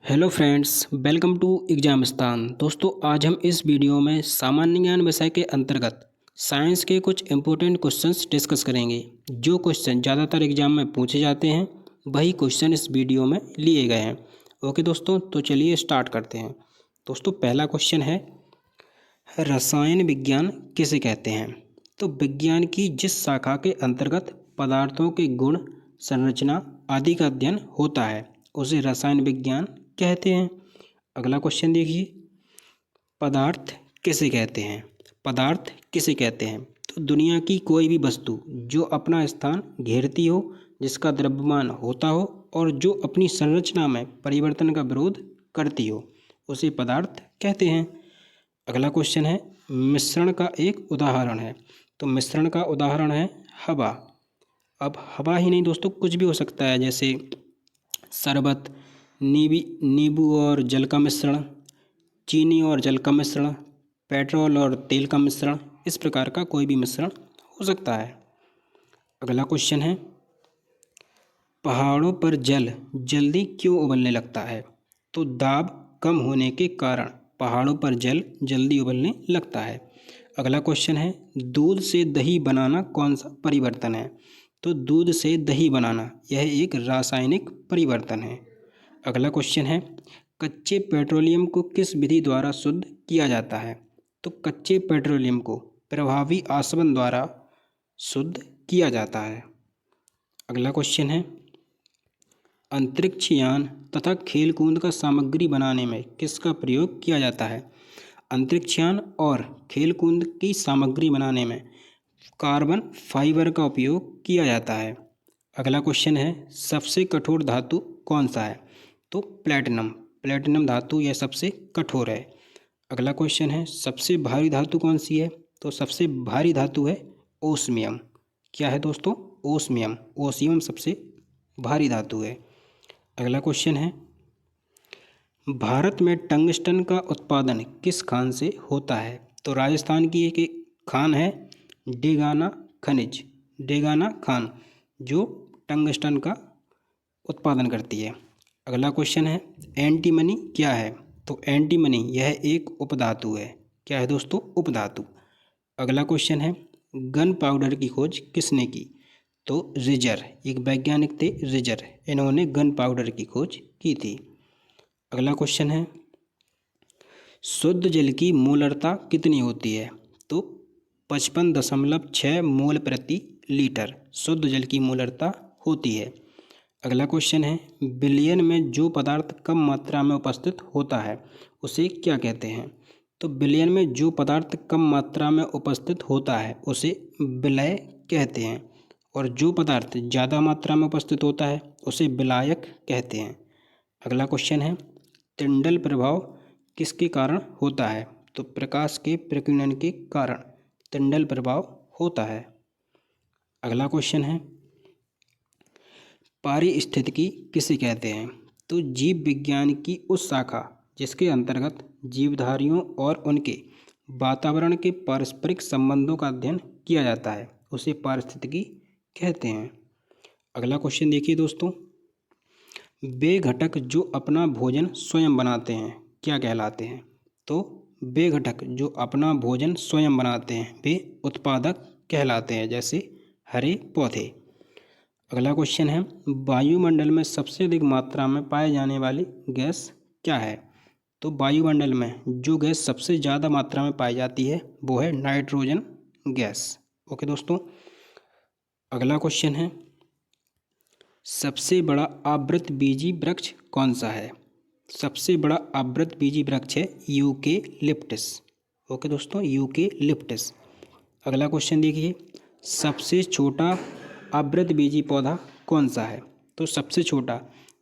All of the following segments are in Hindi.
Hello friends, welcome to exam स्थान। दोस्तों, आज हम इस वीडियो में सामान्य ज्ञान विषय के अंतर्गत साइंस के कुछ इम्पोर्टेंट क्वेश्चंस डिस्कस करेंगे। जो क्वेश्चन ज़्यादातर एग्जाम में पूछे जाते हैं वही क्वेश्चन इस वीडियो में लिए गए हैं। ओके दोस्तों, तो चलिए स्टार्ट करते हैं। दोस्तों, पहला क्वेश्चन है, रसायन विज्ञान किसे कहते हैं? तो विज्ञान की जिस शाखा के अंतर्गत पदार्थों के गुण, संरचना आदि का अध्ययन होता है उसे रसायन विज्ञान कहते हैं। अगला क्वेश्चन देखिए, पदार्थ किसे कहते हैं? पदार्थ किसे कहते हैं? तो दुनिया की कोई भी वस्तु जो अपना स्थान घेरती हो, जिसका द्रव्यमान होता हो और जो अपनी संरचना में परिवर्तन का विरोध करती हो, उसे पदार्थ कहते हैं। अगला क्वेश्चन है, मिश्रण का एक उदाहरण है। तो मिश्रण का उदाहरण है हवा। अब हवा ही नहीं दोस्तों, कुछ भी हो सकता है, जैसे शरबत, नींबू और जल का मिश्रण, चीनी और जल का मिश्रण, पेट्रोल और तेल का मिश्रण, इस प्रकार का कोई भी मिश्रण हो सकता है। अगला क्वेश्चन है, पहाड़ों पर जल जल्दी क्यों उबलने लगता है? तो दाब कम होने के कारण पहाड़ों पर जल जल्दी उबलने लगता है। अगला क्वेश्चन है, दूध से दही बनाना कौन सा परिवर्तन है? तो दूध से दही बनाना यह एक रासायनिक परिवर्तन है। अगला क्वेश्चन है, कच्चे पेट्रोलियम को किस विधि द्वारा शुद्ध किया जाता है? तो कच्चे पेट्रोलियम को प्रभावी आसवन द्वारा शुद्ध किया जाता है। अगला क्वेश्चन है, अंतरिक्ष यान तथा खेल कूद का सामग्री बनाने में किसका प्रयोग किया जाता है? अंतरिक्ष यान और खेल कूद की सामग्री बनाने में कार्बन फाइबर का उपयोग किया जाता है। अगला क्वेश्चन है, सबसे कठोर धातु कौन सा है? तो प्लेटिनम धातु यह सबसे कठोर है। अगला क्वेश्चन है, सबसे भारी धातु कौन सी है? तो सबसे भारी धातु है ओस्मियम। क्या है दोस्तों? ओस्मियम। ओस्मियम सबसे भारी धातु है। अगला क्वेश्चन है, भारत में टंगस्टन का उत्पादन किस खान से होता है? तो राजस्थान की एक खान है डेगाना खनिज, डेगाना खान, जो टंगस्टन का उत्पादन करती है। अगला क्वेश्चन है, एंटीमनी क्या है? तो एंटीमनी यह एक उपधातु है। क्या है दोस्तों? उपधातु। अगला क्वेश्चन है, गन पाउडर की खोज किसने की? तो रिजर, एक वैज्ञानिक थे रिजर, इन्होंने गन पाउडर की खोज की थी। अगला क्वेश्चन है, शुद्ध जल की मोलरता कितनी होती है? तो 55.6 मोल प्रति लीटर शुद्ध जल की मोलरता होती है। अगला क्वेश्चन है, विलयन में जो पदार्थ कम मात्रा में उपस्थित होता है उसे क्या कहते हैं? तो विलयन में जो पदार्थ कम मात्रा में उपस्थित होता है उसे विलय कहते हैं, और जो पदार्थ ज़्यादा मात्रा में उपस्थित होता है उसे विलायक कहते हैं। अगला क्वेश्चन है, tyndall प्रभाव किसके कारण होता है? तो प्रकाश के प्रकीर्णन के कारण tyndall प्रभाव होता है। अगला क्वेश्चन है, पारिस्थितिकी किसे कहते हैं? तो जीव विज्ञान की उस शाखा जिसके अंतर्गत जीवधारियों और उनके वातावरण के पारस्परिक संबंधों का अध्ययन किया जाता है उसे पारिस्थितिकी कहते हैं। अगला क्वेश्चन देखिए दोस्तों, वे घटक जो अपना भोजन स्वयं बनाते हैं क्या कहलाते हैं? तो वे घटक जो अपना भोजन स्वयं बनाते हैं वे उत्पादक कहलाते हैं, जैसे हरे पौधे। अगला क्वेश्चन है, वायुमंडल में सबसे अधिक मात्रा में पाए जाने वाली गैस क्या है? तो वायुमंडल में जो गैस सबसे ज़्यादा मात्रा में पाई जाती है वो है नाइट्रोजन गैस। ओके दोस्तों। अगला क्वेश्चन है, सबसे बड़ा आवृतबीजी वृक्ष कौन सा है? सबसे बड़ा आवृतबीजी वृक्ष है यूकेलिप्टस। ओके दोस्तों, यूकेलिप्टस। अगला क्वेश्चन देखिए, सबसे छोटा आवृतबीजी पौधा कौन सा है? तो सबसे छोटा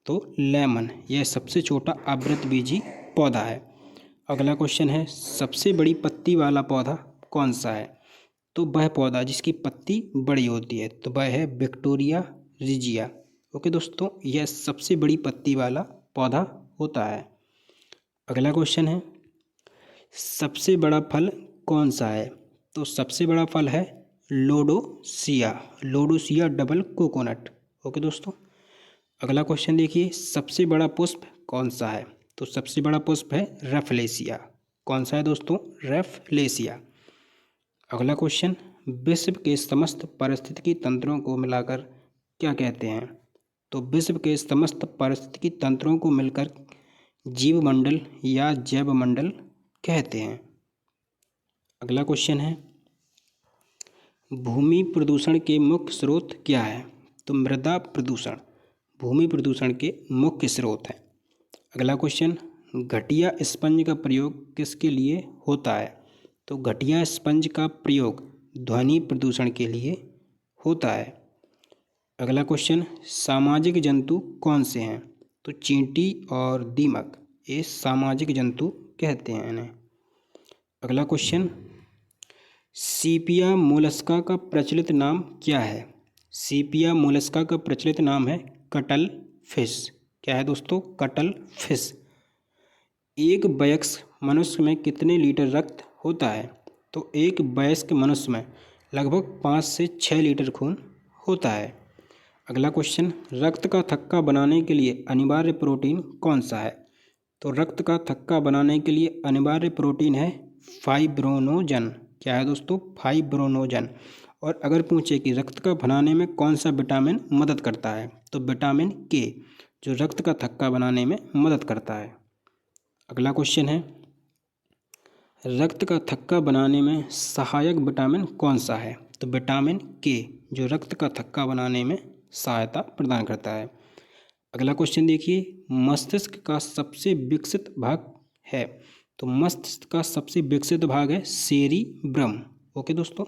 तो लेमन, यह सबसे छोटा आवृतबीजी पौधा है। अगला क्वेश्चन है, सबसे बड़ी पत्ती वाला पौधा कौन सा है? तो वह पौधा जिसकी पत्ती बड़ी होती है तो वह है विक्टोरिया रिजिया। ओके दोस्तों, यह सबसे बड़ी पत्ती वाला पौधा होता है। अगला क्वेश्चन है, सबसे बड़ा फल कौन सा है? तो सबसे बड़ा फल है Lodoicea, Lodoicea double coconut. Okay दोस्तों। अगला क्वेश्चन देखिए, सबसे बड़ा पुष्प कौन सा है? तो सबसे बड़ा पुष्प है रैफलेशिया। कौन सा है दोस्तों? रैफलेशिया। अगला क्वेश्चन, विश्व के समस्त पारिस्थितिकी तंत्रों को मिलाकर क्या कहते हैं? तो विश्व के समस्त पारिस्थितिकी तंत्रों को मिलकर जीवमंडल या जैवमंडल कहते हैं। अगला क्वेश्चन है, भूमि प्रदूषण के मुख्य स्रोत क्या है? तो मृदा प्रदूषण भूमि प्रदूषण के मुख्य स्रोत हैं। अगला क्वेश्चन, घटिया स्पंज का प्रयोग किसके लिए होता है? तो घटिया स्पंज का प्रयोग ध्वनि प्रदूषण के लिए होता है। अगला क्वेश्चन, सामाजिक जंतु कौन से हैं? तो चींटी और दीमक, ये सामाजिक जंतु कहते हैं इन्हें। अगला क्वेश्चन, सीपिया मोलस्का का प्रचलित नाम क्या है? सीपिया मोलस्का का प्रचलित नाम है कटल फिश। क्या है दोस्तों? Cuttle fish. एक वयस्क मनुष्य में कितने लीटर रक्त होता है? तो एक वयस्क मनुष्य में लगभग 5 से 6 लीटर खून होता है। अगला क्वेश्चन, रक्त का थक्का बनाने के लिए अनिवार्य प्रोटीन कौन सा है? तो रक्त का थक्का बनाने के लिए अनिवार्य प्रोटीन है फाइब्रोनोजन। क्या है दोस्तों? फाइब्रोनोजन। और अगर पूछे कि रक्त का बनाने में कौन सा विटामिन मदद करता है, तो विटामिन के, जो रक्त का थक्का बनाने में मदद करता है। अगला क्वेश्चन है, रक्त का थक्का बनाने में सहायक विटामिन कौन सा है? तो विटामिन के, जो रक्त का थक्का बनाने में सहायता प्रदान करता है। अगला क्वेश्चन देखिए, मस्तिष्क का सबसे विकसित भाग है? तो मस्तिष्क का सबसे विकसित भाग है सेरिब्रम। ओके दोस्तों।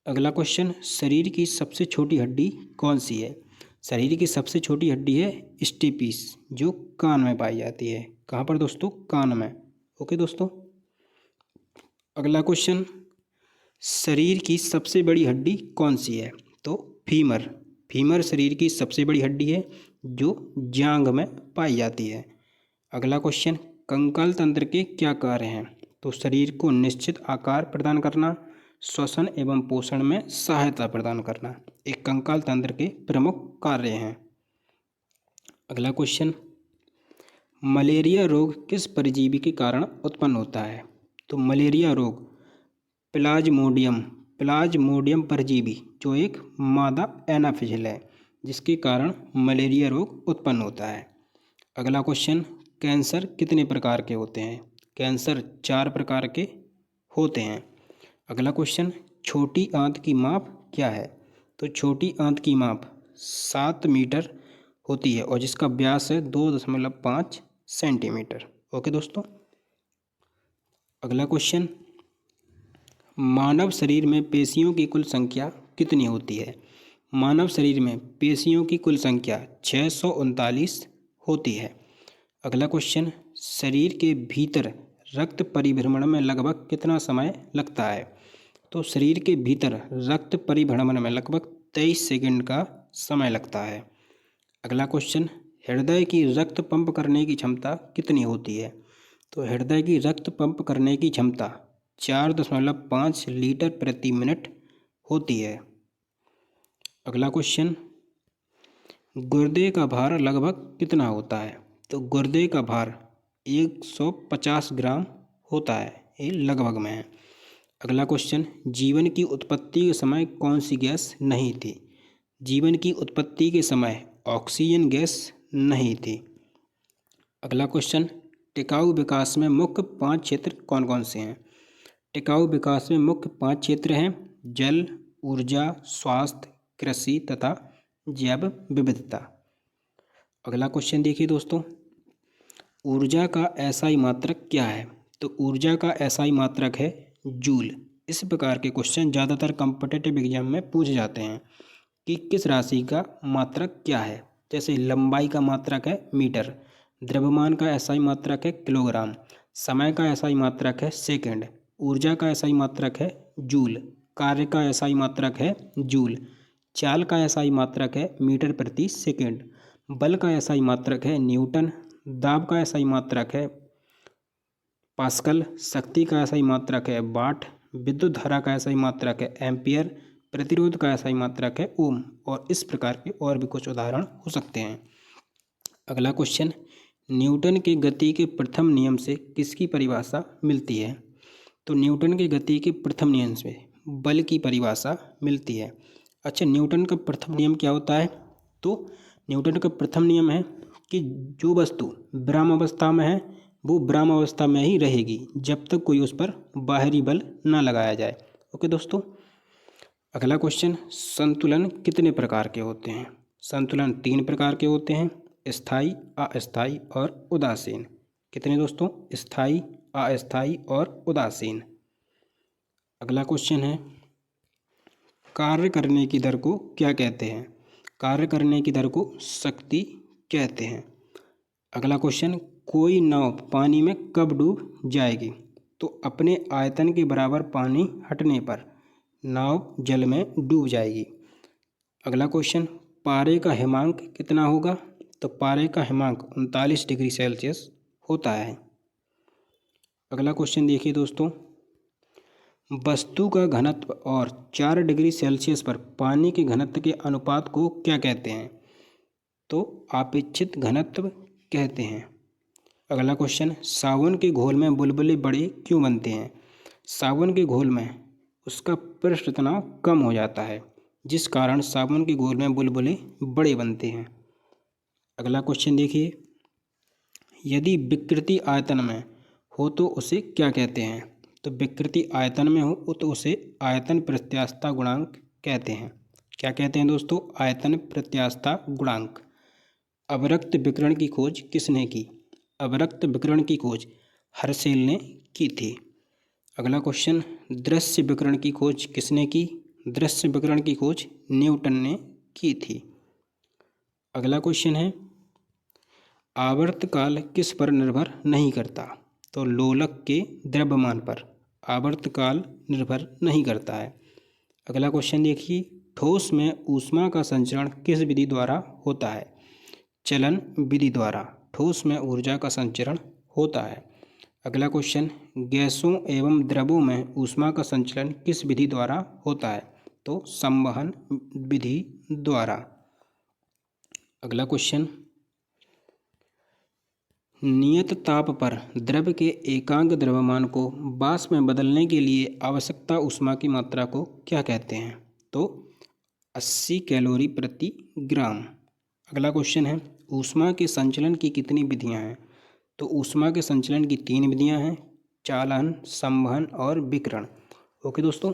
अगला क्वेश्चन, शरीर की सबसे छोटी हड्डी कौन सी है? शरीर की सबसे छोटी हड्डी है स्टेपिस, जो कान में पाई जाती है। कहाँ पर दोस्तों? कान में। ओके दोस्तों। अगला क्वेश्चन, शरीर की सबसे बड़ी हड्डी कौन सी है? तो फीमर। फीमर शरीर की सबसे बड़ी हड्डी है जो जांघ में पाई जाती है। अगला क्वेश्चन, कंकाल तंत्र के क्या कार्य हैं? तो शरीर को निश्चित आकार प्रदान करना, श्वसन एवं पोषण में सहायता प्रदान करना, एक कंकाल तंत्र के प्रमुख कार्य हैं। अगला क्वेश्चन, मलेरिया रोग किस परजीवी के कारण उत्पन्न होता है? तो मलेरिया रोग प्लाज्मोडियम परजीवी, जो एक मादा एनाफिजिल है, जिसके कारण मलेरिया रोग उत्पन्न होता है। अगला क्वेश्चन, कैंसर कितने प्रकार के होते हैं? कैंसर 4 प्रकार के होते हैं। अगला क्वेश्चन, छोटी आंत की माप क्या है? तो छोटी आंत की माप 7 मीटर होती है और जिसका व्यास है 2.5 सेंटीमीटर। ओके दोस्तों। अगला क्वेश्चन, मानव शरीर में पेशियों की कुल संख्या कितनी होती है? मानव शरीर में पेशियों की कुल संख्या 639 होती है। अगला क्वेश्चन, शरीर के भीतर रक्त परिभ्रमण में लगभग कितना समय लगता है? तो शरीर के भीतर रक्त परिभ्रमण में लगभग 23 सेकंड का समय लगता है। अगला क्वेश्चन, हृदय की रक्त पंप करने की क्षमता कितनी होती है? तो हृदय की रक्त पंप करने की क्षमता 4.5 लीटर प्रति मिनट होती है। अगला क्वेश्चन, गुर्दे का भार लगभग कितना होता है? तो गुर्दे का भार 150 ग्राम होता है, ये लगभग में है। अगला क्वेश्चन, जीवन की उत्पत्ति के समय कौन सी गैस नहीं थी? जीवन की उत्पत्ति के समय ऑक्सीजन गैस नहीं थी। अगला क्वेश्चन, टिकाऊ विकास में मुख्य 5 क्षेत्र कौन कौन से हैं? टिकाऊ विकास में मुख्य 5 क्षेत्र हैं जल, ऊर्जा, स्वास्थ्य, कृषि तथा जैव विविधता। अगला क्वेश्चन देखिए दोस्तों, ऊर्जा का एसआई मात्रक क्या है? तो ऊर्जा का एसआई मात्रक है जूल। इस प्रकार के क्वेश्चन ज़्यादातर कॉम्पिटिटिव एग्जाम में पूछे जाते हैं कि किस राशि का मात्रक क्या है। जैसे लंबाई का मात्रक है मीटर, द्रव्यमान का एसआई मात्रक है किलोग्राम, समय का एसआई मात्रक है सेकंड, ऊर्जा का एसआई मात्रक है जूल, कार्य का एसआई मात्रक है जूल, चाल का एसआई मात्रक है मीटर प्रति सेकंड, बल का एसआई मात्रक है न्यूटन, दाब का एसआई मात्रक है पास्कल, शक्ति का एसआई मात्रक है वाट, विद्युत धारा का एसआई मात्रक है एम्पियर, प्रतिरोध का एसआई मात्रक है ओम। और इस प्रकार के और भी कुछ उदाहरण हो सकते हैं। अगला क्वेश्चन, न्यूटन के गति के प्रथम नियम से किसकी परिभाषा मिलती है? तो न्यूटन के गति के प्रथम नियम से बल की परिभाषा मिलती है। अच्छा, न्यूटन का प्रथम नियम क्या होता है? तो न्यूटन का प्रथम नियम है कि जो वस्तु विराम अवस्था में है वो विराम अवस्था में ही रहेगी जब तक कोई उस पर बाहरी बल ना लगाया जाए। ओके दोस्तों, अगला क्वेश्चन, संतुलन कितने प्रकार के होते हैं? संतुलन 3 प्रकार के होते हैं, स्थायी, अस्थायी और उदासीन। कितने दोस्तों? स्थायी, अस्थायी और उदासीन। अगला क्वेश्चन है, कार्य करने की दर को क्या कहते हैं? कार्य करने की दर को शक्ति कहते हैं। अगला क्वेश्चन, कोई नाव पानी में कब डूब जाएगी? तो अपने आयतन के बराबर पानी हटने पर नाव जल में डूब जाएगी। अगला क्वेश्चन, पारे का हिमांक कितना होगा? तो पारे का हिमांक 39 डिग्री सेल्सियस होता है। अगला क्वेश्चन देखिए दोस्तों, वस्तु का घनत्व और 4 डिग्री सेल्सियस पर पानी के घनत्व के अनुपात को क्या कहते हैं? तो आपेक्षित घनत्व कहते हैं। अगला क्वेश्चन, साबुन के घोल में बुलबुले बड़े क्यों बनते हैं? साबुन के घोल में उसका पृष्ठ तनाव कम हो जाता है जिस कारण साबुन के घोल में बुलबुले बड़े बनते हैं। अगला क्वेश्चन देखिए, यदि विकृति आयतन में हो तो उसे क्या कहते हैं? तो विकृति आयतन में हो तो उसे आयतन प्रत्यास्थता गुणांक कहते हैं। क्या कहते हैं दोस्तों? आयतन प्रत्यास्थता गुणांक। अवरक्त विकिरण की खोज किसने की? अवरक्त विकिरण की खोज हर्शेल ने की थी। अगला क्वेश्चन, दृश्य विकिरण की खोज किसने की? दृश्य विकिरण की खोज न्यूटन ने की थी। अगला क्वेश्चन है, आवर्तकाल किस पर निर्भर नहीं करता? तो लोलक के द्रव्यमान पर आवर्तकाल निर्भर नहीं करता है। अगला क्वेश्चन देखिए, ठोस में ऊष्मा का संचरण किस विधि द्वारा होता है? चलन विधि द्वारा ठोस में ऊर्जा का संचरण होता है। अगला क्वेश्चन, गैसों एवं द्रवों में ऊष्मा का संचलन किस विधि द्वारा होता है? तो संवहन विधि द्वारा। अगला क्वेश्चन, नियत ताप पर द्रव के एकांक द्रव्यमान को वाष्प में बदलने के लिए आवश्यकता ऊष्मा की मात्रा को क्या कहते हैं? तो 80 कैलोरी प्रति ग्राम। अगला क्वेश्चन है, ऊष्मा के संचलन की कितनी विधियां हैं? तो ऊष्मा के संचलन की 3 विधियां हैं, चालन, संवहन और विकिरण। ओके दोस्तों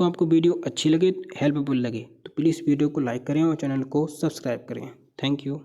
आपको वीडियो अच्छी लगे, हेल्पफुल लगे तो प्लीज़ वीडियो को लाइक करें और चैनल को सब्सक्राइब करें। Thank you.